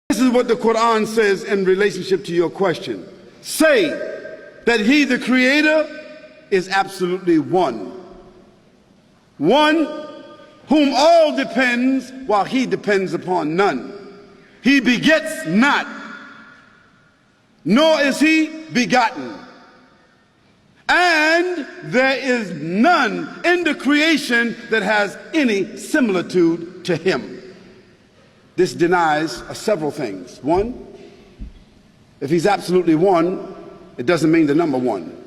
This is what the Quran says in relationship to your question. Say that He, the Creator, is absolutely one. One whom all depends while He depends upon none. He begets not, nor is He begotten. And there is none in the creation that has any similitude to Him. This denies several things. One, if He's absolutely one, it doesn't mean the number one.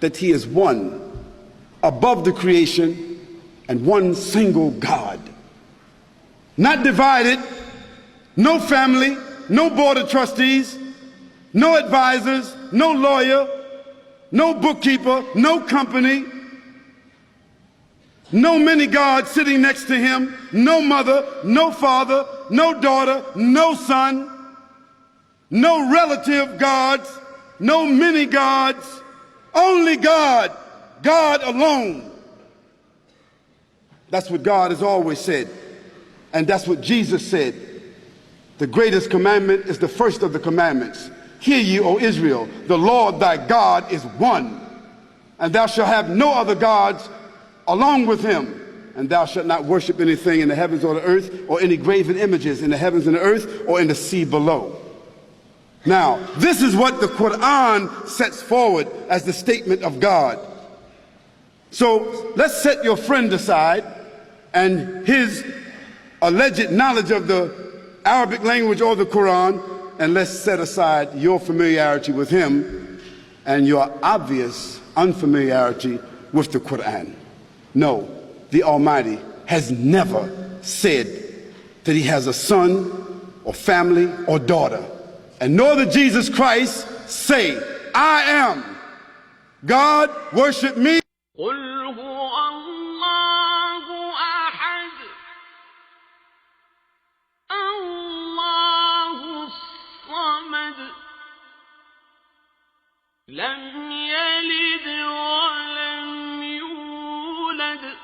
That He is one, above the creation, and one single God. Not divided, no family, no board of trustees, no advisors, no lawyer, no bookkeeper, no company, no many gods sitting next to Him, no mother, no father, no daughter, no son, no relative gods, no many gods, only God, God alone. That's what God has always said, and that's what Jesus said. The greatest commandment is the first of the commandments. Hear ye, O Israel, the Lord thy God is one, and thou shalt have no other gods along with Him, and thou shalt not worship anything in the heavens or the earth, or any graven images in the heavens and the earth, or in the sea below. Now, this is what the Quran sets forward as the statement of God. So let's set your friend aside and his alleged knowledge of the Arabic language or the Quran, and let's set aside your familiarity with him and your obvious unfamiliarity with the Quran. No, the Almighty has never said that He has a son or family or daughter. And nor did Jesus Christ say, I am God, worship me. لم يلد ولم يولد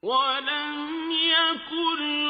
ولم يكن